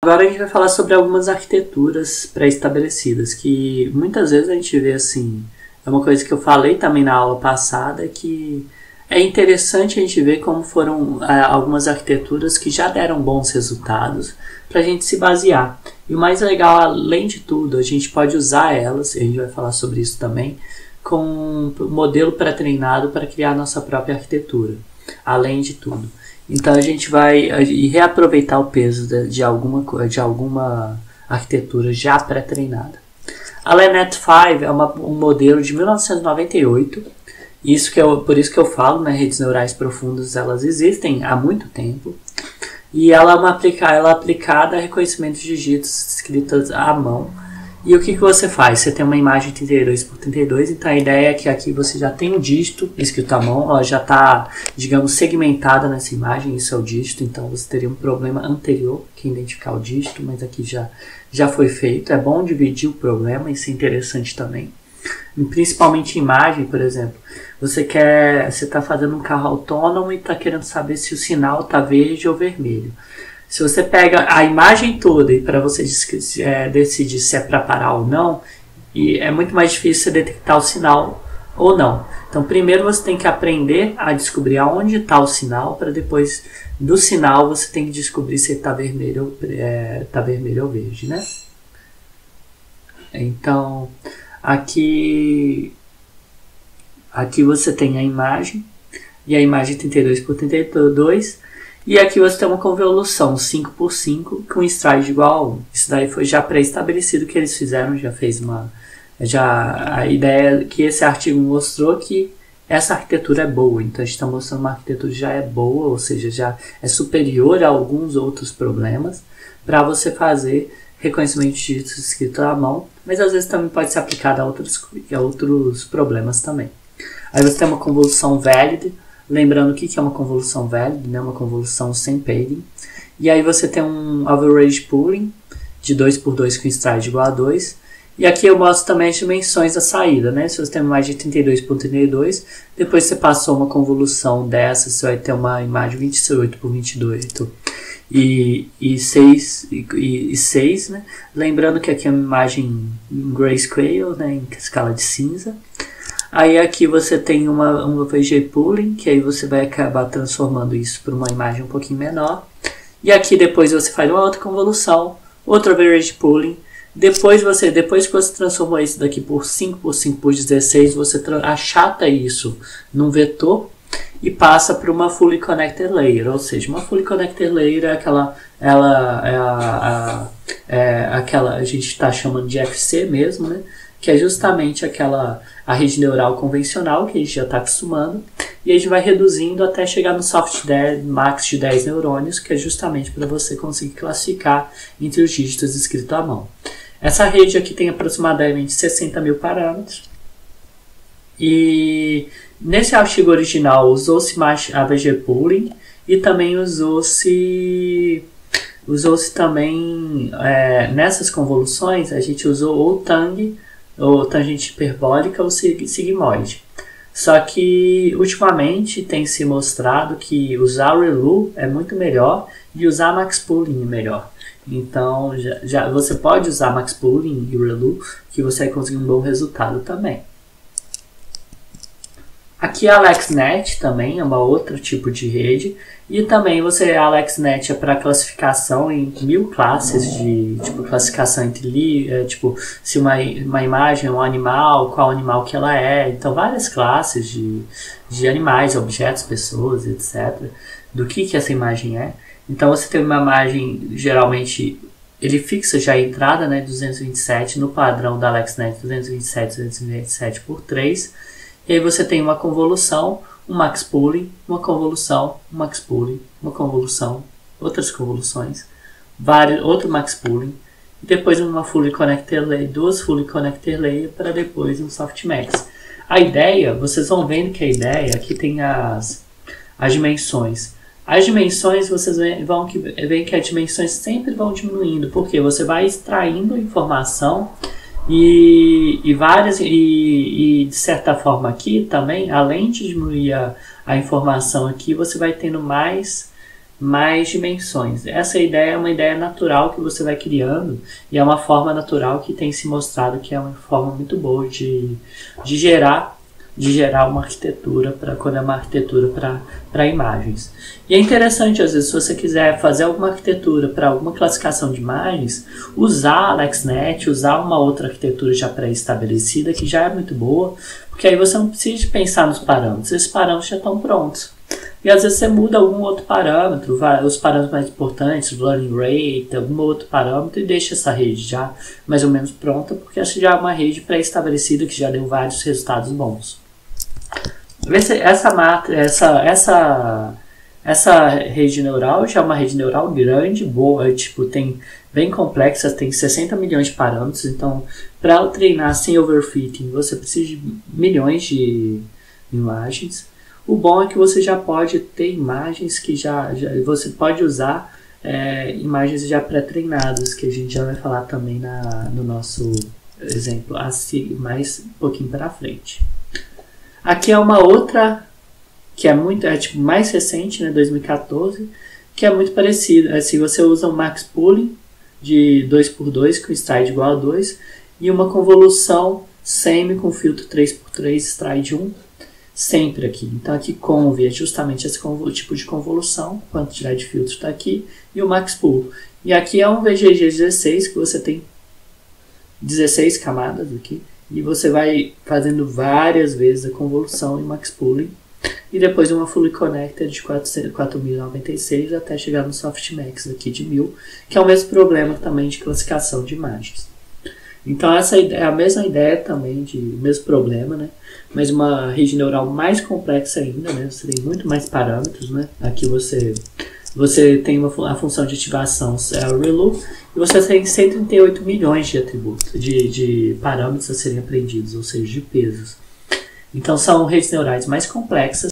Agora a gente vai falar sobre algumas arquiteturas pré-estabelecidas, que muitas vezes a gente vê assim, é uma coisa que eu falei também na aula passada, que é interessante a gente ver como foram algumas arquiteturas que já deram bons resultados para a gente se basear. E o mais legal, além de tudo, a gente pode usar elas, e a gente vai falar sobre isso também, com um modelo pré-treinado para criar a nossa própria arquitetura, além de tudo. Então a gente vai reaproveitar o peso de alguma arquitetura já pré-treinada. A LeNet5 é um modelo de 1998. Por isso que eu falo, né, redes neurais profundas elas existem há muito tempo. E ela é aplicada a reconhecimento de dígitos escritos à mão. E o que você faz? Você tem uma imagem 32 por 32, então a ideia é que aqui você já tem um dígito escrito à mão, ela já está, digamos, segmentada nessa imagem, isso é o dígito, então você teria um problema anterior que é identificar o dígito, mas aqui já foi feito. É bom dividir o problema, isso é interessante também. E principalmente imagem, por exemplo, você está fazendo um carro autônomo e está querendo saber se o sinal está verde ou vermelho. Se você pega a imagem toda e para você decidir se é para parar ou não, é muito mais difícil você detectar o sinal ou não. Então, primeiro você tem que aprender a descobrir aonde está o sinal, para depois do sinal você tem que descobrir se está vermelho ou verde, né? Então, aqui você tem a imagem, e a imagem 32 por 32. E aqui você tem uma convolução 5 por 5 com stride igual a 1. Isso daí foi já pré-estabelecido que eles fizeram, a ideia que esse artigo mostrou que essa arquitetura é boa. Então a gente está mostrando uma arquitetura que já é boa, ou seja, já é superior a alguns outros problemas para você fazer reconhecimento de dígitos escritos à mão, mas às vezes também pode ser aplicado a outros problemas também. Aí você tem uma convolução valid. Lembrando o que é uma convolução válida, né? Uma convolução sem padding. E aí você tem um average pooling de 2 por 2 com stride igual a 2. E aqui eu mostro também as dimensões da saída, né? Se você tem uma imagem de 32 por 32, depois você passou uma convolução dessa, você vai ter uma imagem 28 por 28 e 6, né? Lembrando que aqui é uma imagem em grayscale, né? Em escala de cinza. Aí aqui você tem um VG Pooling, que aí você vai acabar transformando isso para uma imagem um pouquinho menor. E aqui depois você faz uma outra convolução, outro Average Pooling. Depois que você transformou isso daqui por 5 por 5 por 16, você achata isso num vetor e passa para uma Fully Connected Layer. Ou seja, uma Fully Connected Layer é aquela a gente está chamando de FC mesmo, né? Que é justamente a rede neural convencional, que a gente já está acostumando, e a gente vai reduzindo até chegar no soft max de 10 neurônios, que é justamente para você conseguir classificar entre os dígitos escritos à mão. Essa rede aqui tem aproximadamente 60 mil parâmetros, e nesse artigo original usou-se AVG Pooling, e também usou-se também, nessas convoluções, a gente usou ou TANG, ou tangente hiperbólica ou sigmoide. Só que ultimamente tem se mostrado que usar ReLU é muito melhor e usar Max Pooling é melhor. Então você pode usar Max Pooling e ReLU que você vai conseguir um bom resultado também. Aqui a AlexNet também é uma outro tipo de rede. E também a AlexNet é para classificação em 1000 classes de classificação entre se uma imagem é um animal, qual animal que ela é. Então várias classes de animais, objetos, pessoas, etc. Do que essa imagem é. Então você tem uma imagem, geralmente ele fixa já a entrada, né, 227 no padrão da AlexNet 227 por 3. E aí você tem uma convolução, um max pooling, uma convolução, um max pooling, uma convolução, outras convoluções, outro max pooling, e depois uma fully connected layer, duas fully connected layer para depois um softmax. A ideia, vocês vão vendo que a ideia aqui tem as dimensões. As dimensões, vocês veem que as dimensões sempre vão diminuindo, porque você vai extraindo informação. E de certa forma aqui também, além de diminuir a informação aqui, você vai tendo mais mais dimensões. Essa ideia é uma ideia natural que você vai criando e é uma forma natural que tem se mostrado que é uma forma muito boa de gerar uma arquitetura quando é uma arquitetura para imagens. E é interessante, às vezes, se você quiser fazer alguma arquitetura para alguma classificação de imagens, usar a AlexNet, usar uma outra arquitetura já pré-estabelecida, que já é muito boa, porque aí você não precisa pensar nos parâmetros, esses parâmetros já estão prontos. E às vezes você muda algum outro parâmetro, os parâmetros mais importantes, learning rate, algum outro parâmetro, e deixa essa rede já mais ou menos pronta, porque essa já é uma rede pré-estabelecida que já deu vários resultados bons. Essa rede neural já é uma rede neural grande, boa, tipo, tem bem complexa, tem 60 milhões de parâmetros, então para treinar sem overfitting você precisa de milhões de imagens. O bom é que você já pode ter imagens que você pode usar imagens já pré-treinadas, que a gente já vai falar também no nosso exemplo mais um pouquinho para frente. Aqui é uma outra que é tipo mais recente, né, 2014, que é muito parecida. Se você usa um max pooling de 2x2 com stride igual a 2 e uma convolução semi com filtro 3x3 stride 1, sempre aqui. Então aqui conv é justamente esse tipo de convolução, quanto tirar de filtro está aqui, e o max pool. E aqui é um VGG16 que você tem 16 camadas aqui, e você vai fazendo várias vezes a convolução em max pooling, e depois uma fully connected de 4096 até chegar no softmax aqui de 1000, que é o mesmo problema também de classificação de imagens. Então essa é a mesma ideia também, o mesmo problema, né? Mas uma rede neural mais complexa ainda, né? Você tem muito mais parâmetros, né? Aqui você tem a função de ativação ReLU, e você tem 138 milhões de atributos, de parâmetros a serem aprendidos, ou seja, de pesos. Então são redes neurais mais complexas,